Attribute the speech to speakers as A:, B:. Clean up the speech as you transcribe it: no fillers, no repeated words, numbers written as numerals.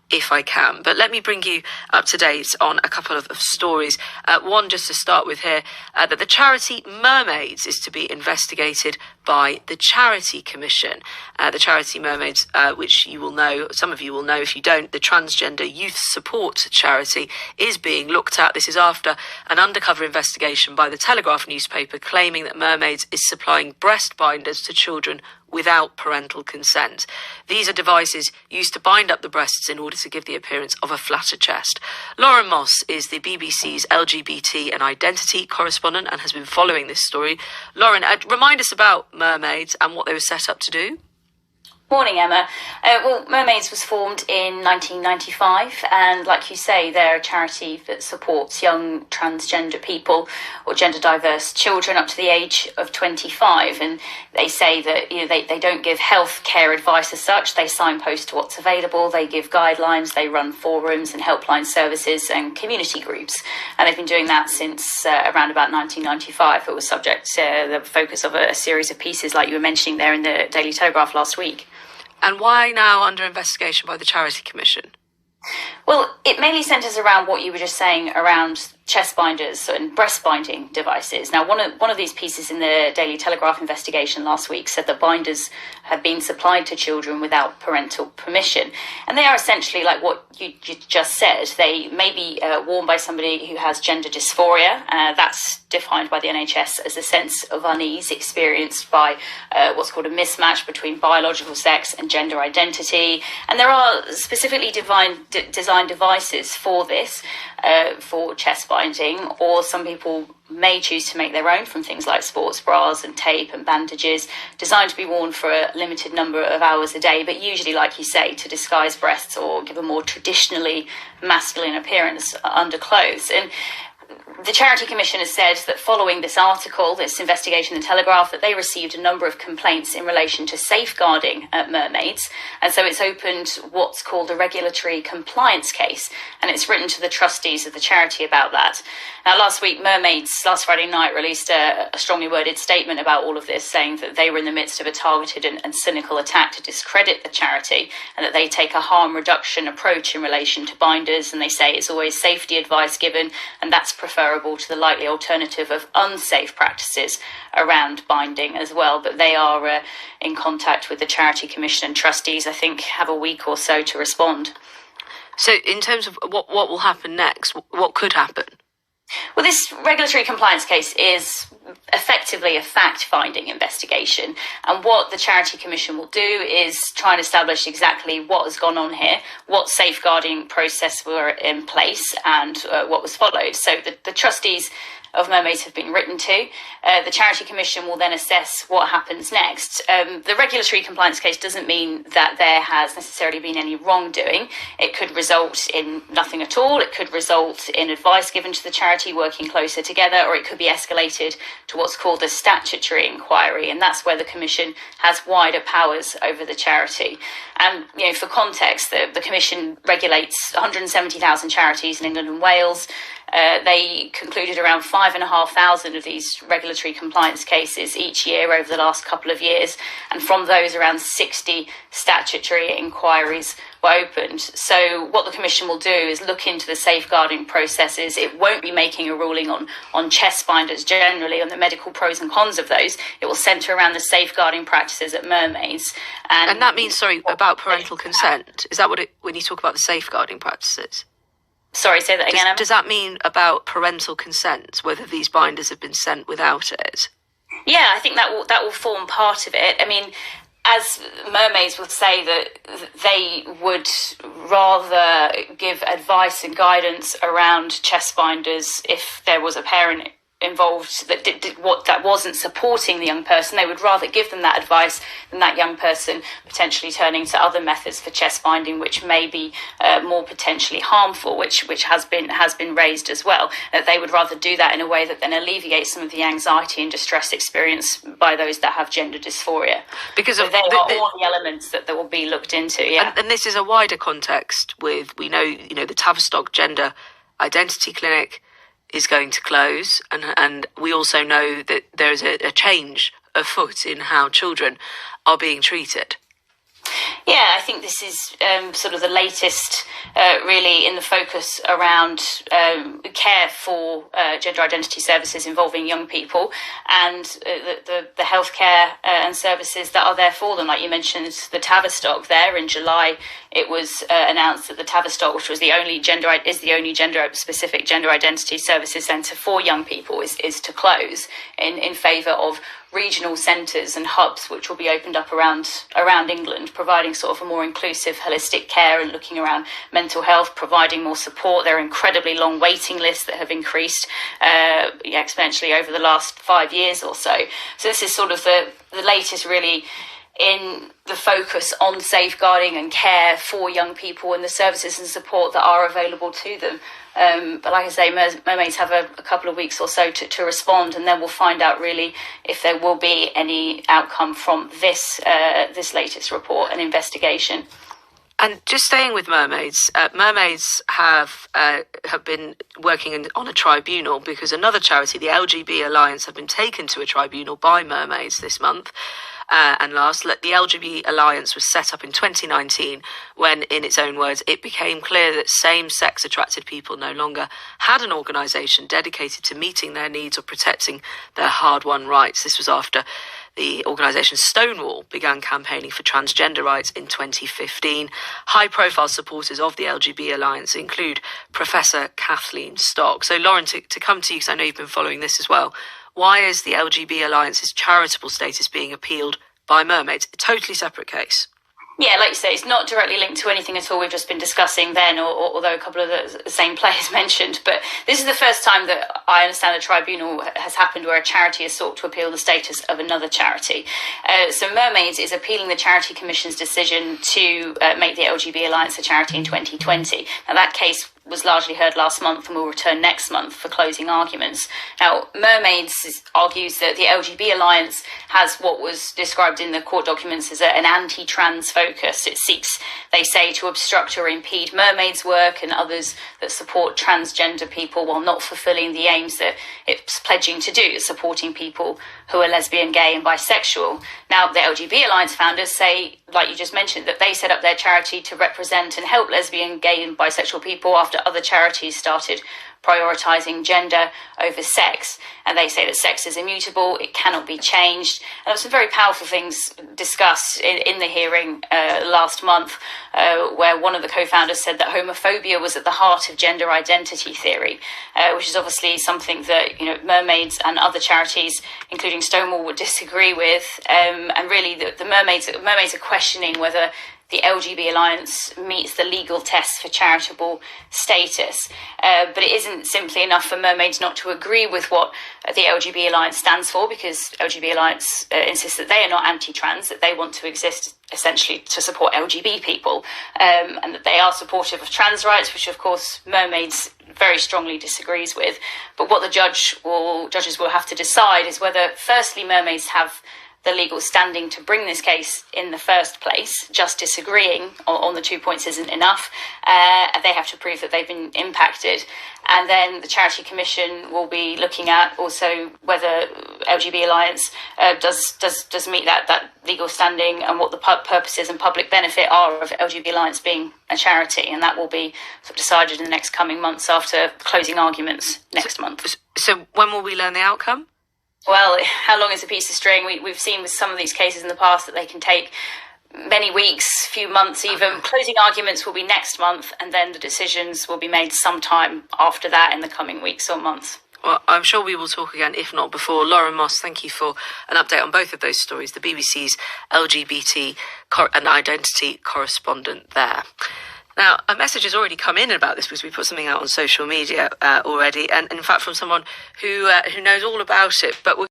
A: if I can. But let me bring you up to date on a couple of stories. One, just to start with here, that the charity Mermaids is to be investigated by the Charity Commission. The charity Mermaids, which you will know, some of you will know if you don't, the transgender youth support charity, is being looked at. This is after an undercover investigation by the Telegraph newspaper claiming that Mermaids is supplying breast binders to children without parental consent. These are devices used to bind up the breasts in order to give the appearance of a flatter chest. Lauren Moss is the BBC's LGBT and identity correspondent and has been following this story. Lauren, remind us about Mermaids and what they were set up to do.
B: Morning, Emma. Well, Mermaids was formed in 1995, and like you say, they're a charity that supports young transgender people or gender diverse children up to the age of 25. And they say that they don't give health care advice as such. They signpost to what's available. They give guidelines. They run forums and helpline services and community groups. And they've been doing that since around about 1995. It was subject to the focus of a series of pieces like you were mentioning there in the Daily Telegraph last week.
A: And why now under investigation by the Charity Commission?
B: Well, it mainly centres around what you were just saying around chest binders and breast binding devices. Now, one of these pieces in the Daily Telegraph investigation last week said that binders have been supplied to children without parental permission. And they are essentially like what you just said. They may be worn by somebody who has gender dysphoria. That's defined by the NHS as a sense of unease experienced by what's called a mismatch between biological sex and gender identity. And there are specifically designed devices for this, for chest binding, or some people may choose to make their own from things like sports bras and tape and bandages, designed to be worn for a limited number of hours a day, but usually, like you say, to disguise breasts or give a more traditionally masculine appearance under clothes. And the Charity Commission has said that following this article, this investigation in the Telegraph, that they received a number of complaints in relation to safeguarding at Mermaids. And so it's opened what's called a regulatory compliance case. And it's written to the trustees of the charity about that. Now, last week, Mermaids, last Friday night, released a strongly worded statement about all of this, saying that they were in the midst of a targeted and cynical attack to discredit the charity, and that they take a harm reduction approach in relation to binders. And they say it's always safety advice given, and that's preferable to the likely alternative of unsafe practices around binding as well. But they are in contact with the Charity Commission, and trustees, I think, have a week or so to respond.
A: So in terms of what will happen next, what could happen?
B: Well, this regulatory compliance case is effectively a fact-finding investigation, and what the Charity Commission will do is try and establish exactly what has gone on here, what safeguarding process were in place, and what was followed. So the trustees of Mermaids have been written to. The Charity Commission will then assess what happens next. The regulatory compliance case doesn't mean that there has necessarily been any wrongdoing. It could result in nothing at all. It could result in advice given to the charity working closer together, or it could be escalated to what's called a statutory inquiry, and that's where the Commission has wider powers over the charity. And for context, the Commission regulates 170,000 charities in England and Wales. They concluded around 5,500 of these regulatory compliance cases each year over the last couple of years, and from those around 60 statutory inquiries were opened. So what the Commission will do is look into the safeguarding processes. It won't be making a ruling on chest binders generally, on the medical pros and cons of those. It will centre around the safeguarding practices at Mermaids.
A: And that means, about parental consent? Is that when you talk about the safeguarding practices?
B: Sorry, say that again, Emma?
A: Does that mean about parental consent, whether these binders have been sent without it?
B: Yeah, I think that will form part of it. I mean, as Mermaids would say, that they would rather give advice and guidance around chest binders if there was a parent involved that wasn't supporting the young person. They would rather give them that advice than that young person potentially turning to other methods for chest binding, which may be more potentially harmful, which has been raised as well. That they would rather do that in a way that then alleviates some of the anxiety and distress experienced by those that have gender dysphoria. Because so they are all the elements that will be looked into. Yeah,
A: and this is a wider context. We know the Tavistock Gender Identity Clinic is going to close, and we also know that there is a change afoot in how children are being treated.
B: Yeah, I think this is sort of the latest really in the focus around care for gender identity services involving young people and the healthcare and services that are there for them. Like you mentioned, the Tavistock there in July, it was announced that the Tavistock, which was the only gender-specific gender identity services centre for young people, is to close in favour of regional centres and hubs which will be opened up around England, providing sort of a more inclusive, holistic care and looking around mental health, providing more support. There are incredibly long waiting lists that have increased exponentially over the last 5 years or so. So this is sort of the latest really in the focus on safeguarding and care for young people and the services and support that are available to them. But like I say, Mermaids have a couple of weeks or so to respond, and then we'll find out really if there will be any outcome from this latest report and investigation.
A: And just staying with Mermaids, Mermaids have been working on a tribunal because another charity, the LGBAlliance, have been taken to a tribunal by Mermaids this month. And last, the LGBAlliance was set up in 2019 when, in its own words, it became clear that same-sex attracted people no longer had an organisation dedicated to meeting their needs or protecting their hard-won rights. This was after the organisation Stonewall began campaigning for transgender rights in 2015. High-profile supporters of the LGBAlliance include Professor Kathleen Stock. So, Lauren, to come to you, because I know you've been following this as well, why is the LGBAlliance's charitable status being appealed by Mermaids? A totally separate case.
B: Yeah, like you say, it's not directly linked to anything at all we've just been discussing then, although a couple of the same players mentioned. But this is the first time that I understand a tribunal has happened where a charity has sought to appeal the status of another charity. So Mermaids is appealing the Charity Commission's decision to make the LGBAlliance a charity in 2020. Now, that case was largely heard last month and will return next month for closing arguments. Now, Mermaids argues that the LGBAlliance has what was described in the court documents as an anti-trans focus. It seeks, they say, to obstruct or impede Mermaids' work and others that support transgender people while not fulfilling the aims that it's pledging to do, supporting people who are lesbian, gay and bisexual. Now, the LGBAlliance founders say, like you just mentioned, that they set up their charity to represent and help lesbian, gay and bisexual people after other charities started prioritising gender over sex. And they say that sex is immutable, it cannot be changed. And there were some very powerful things discussed in the hearing last month, where one of the co-founders said that homophobia was at the heart of gender identity theory, which is obviously something that Mermaids and other charities, including Stonewall, would disagree with. And really, the Mermaids are questioning whether the LGBAlliance meets the legal tests for charitable status. But it isn't simply enough for Mermaids not to agree with what the LGBAlliance stands for, because LGBAlliance insists that they are not anti-trans, that they want to exist essentially to support LGBT people, and that they are supportive of trans rights, which of course Mermaids very strongly disagrees with. But what the judges will have to decide is whether, firstly, Mermaids have the legal standing to bring this case in the first place. Just disagreeing on the 2 points isn't enough. They have to prove that they've been impacted. And then the Charity Commission will be looking at also whether LGBAlliance does meet that legal standing and what the purposes and public benefit are of LGBAlliance being a charity. And that will be sort of decided in the next coming months after closing arguments next month.
A: So when will we learn the outcome?
B: Well, how long is a piece of string? We've seen with some of these cases in the past that they can take many weeks, few months even. Okay. Closing arguments will be next month, and then the decisions will be made sometime after that in the coming weeks or months.
A: Well, I'm sure we will talk again, if not before. Lauren Moss, thank you for an update on both of those stories, the BBC's LGBT and identity correspondent there. Now, a message has already come in about this because we put something out on social media already, and in fact from someone who knows all about it. But we're